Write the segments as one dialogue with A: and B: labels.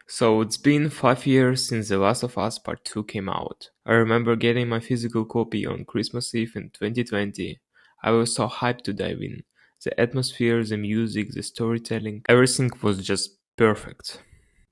A: So it's been 5 years since The Last of Us Part 2 came out. I remember getting my physical copy on Christmas Eve in 2020. I was so hyped to dive in. The atmosphere, the music, the storytelling, everything was just perfect.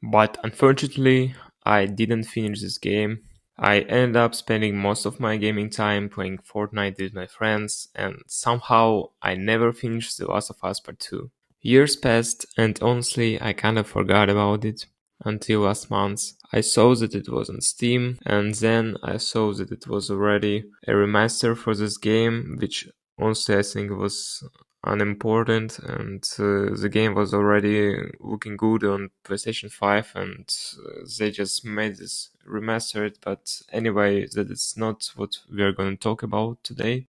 A: But unfortunately, I didn't finish this game. I ended up spending most of my gaming time playing Fortnite with my friends, and somehow I never finished The Last of Us Part 2. Years passed, and honestly, I kind of forgot about it until last month. I saw that it was on Steam, and then I saw that it was already a remaster for this game, which honestly I think was unimportant, and the game was already looking good on PlayStation 5, and they just made this remastered. But anyway, that is not what we are going to talk about today.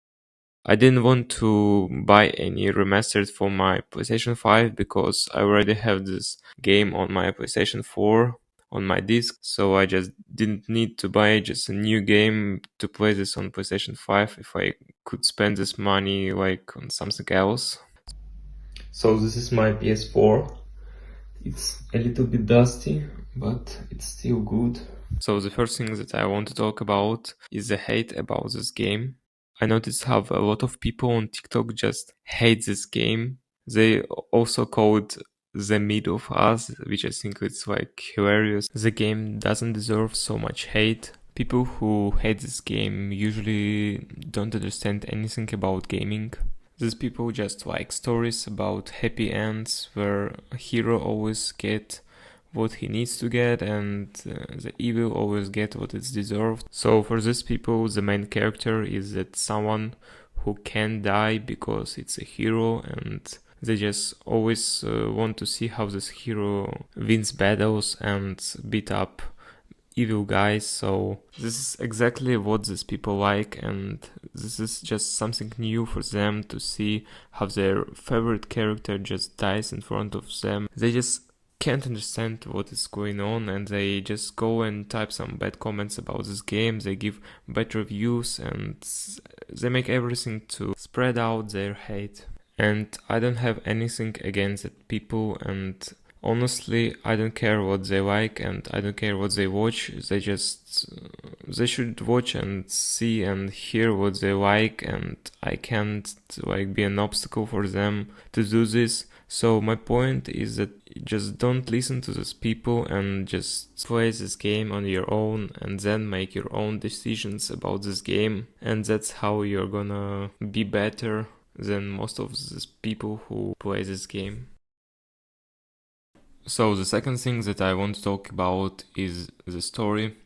A: I didn't want to buy any remastered for my PlayStation 5 because I already have this game on my PlayStation 4 on my disc, so I just didn't need to buy just a new game to play this on PlayStation 5 if I could spend this money like on something else. So this is my PS4. It's a little bit dusty, but it's still good. So the first thing that I want to talk about is the hate about this game. I noticed how a lot of people on TikTok just hate this game. They also call it the mid of us, which I think is like hilarious. The game doesn't deserve so much hate. People who hate this game usually don't understand anything about gaming. These people just like stories about happy ends where a hero always get what he needs to get and the evil always get what it's deserved. So for these people the main character is that someone who can die because it's a hero, and they just always want to see how this hero wins battles and beat up evil guys. So this is exactly what these people like, and this is just something new for them to see how their favorite character just dies in front of them. They just can't understand what is going on, and they just go and type some bad comments about this game. They give bad reviews, and they make everything to spread out their hate. And I don't have anything against it people, and honestly, I don't care what they like and I don't care what they watch. They should watch and see and hear what they like, and I can't like be an obstacle for them to do this. So my point is that just don't listen to these people and just play this game on your own and then make your own decisions about this game, and that's how you're gonna be better than most of these people who play this game. So the second thing that I want to talk about is the story.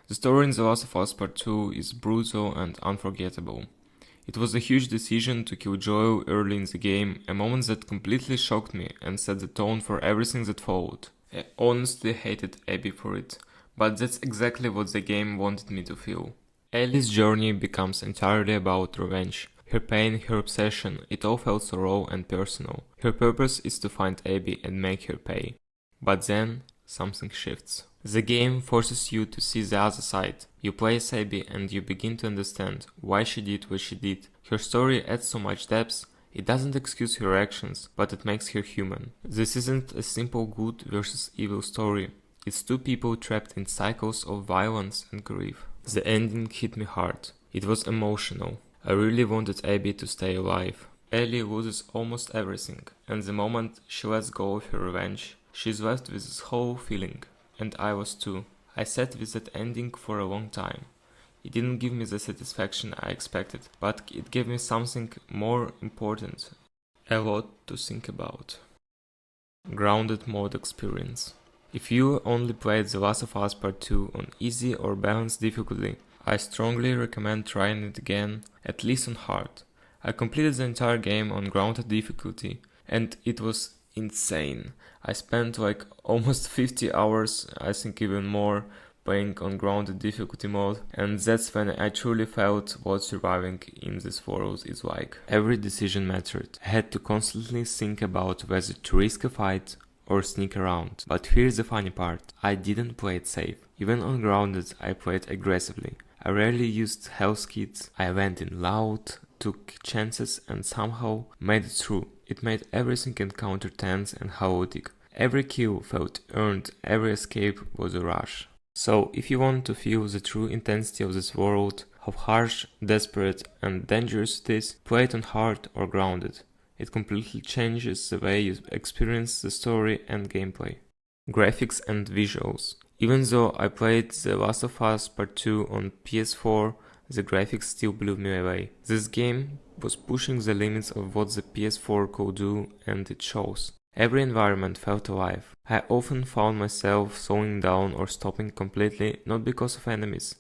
A: The story in The Last of Us Part 2 is brutal and unforgettable. It was a huge decision to kill Joel early in the game, a moment that completely shocked me and set the tone for everything that followed. I honestly hated Abby for it, but that's exactly what the game wanted me to feel. Ellie's journey becomes entirely about revenge. Her pain, her obsession, it all felt so raw and personal. Her purpose is to find Abby and make her pay. But then, something shifts. The game forces you to see the other side. You play as Abby and you begin to understand why she did what she did. Her story adds so much depth. It doesn't excuse her actions, but it makes her human. This isn't a simple good versus evil story. It's two people trapped in cycles of violence and grief. The ending hit me hard. It was emotional. I really wanted Abby to stay alive. Ellie loses almost everything, and the moment she lets go of her revenge, she's left with this whole feeling. And I was too. I sat with that ending for a long time. It didn't give me the satisfaction I expected, but it gave me something more important. A lot to think about. Grounded mode experience. If you only played The Last of Us Part 2 on easy or balanced difficulty, I strongly recommend trying it again, at least on hard. I completed the entire game on grounded difficulty, and it was insane. I spent like almost 50 hours, I think even more, playing on grounded difficulty mode, and that's when I truly felt what surviving in this world is like. Every decision mattered. I had to constantly think about whether to risk a fight or sneak around. But here's the funny part. I didn't play it safe. Even on grounded, I played aggressively. I rarely used health kits. I went in loud, took chances, and somehow made it through. It made everything encounter tense and chaotic. Every kill felt earned, every escape was a rush. So, if you want to feel the true intensity of this world, how harsh, desperate, and dangerous it is, play it on hard or grounded. It completely changes the way you experience the story and gameplay. Graphics and visuals. Even though I played The Last of Us Part 2 on PS4, the graphics still blew me away. This game was pushing the limits of what the PS4 could do, and it shows. Every environment felt alive. I often found myself slowing down or stopping completely, not because of enemies,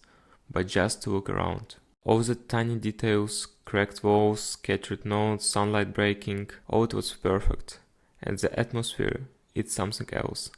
A: but just to look around. All the tiny details, cracked walls, scattered notes, sunlight breaking, all it was perfect. And the atmosphere, it's something else.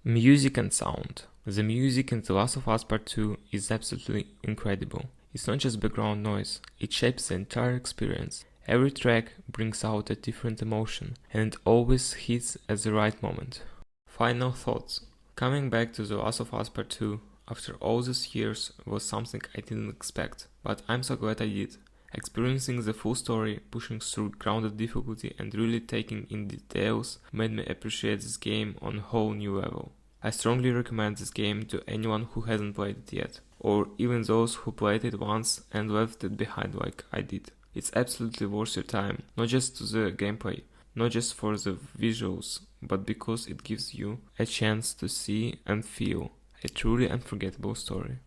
A: Music and sound. The music in The Last of Us Part 2 is absolutely incredible. It's not just background noise, it shapes the entire experience. Every track brings out a different emotion, and it always hits at the right moment. Final thoughts. Coming back to The Last of Us Part 2 after all these years was something I didn't expect, but I'm so glad I did. Experiencing the full story, pushing through grounded difficulty and really taking in details made me appreciate this game on a whole new level. I strongly recommend this game to anyone who hasn't played it yet, or even those who played it once and left it behind like I did. It's absolutely worth your time, not just to the gameplay, not just for the visuals, but because it gives you a chance to see and feel a truly unforgettable story.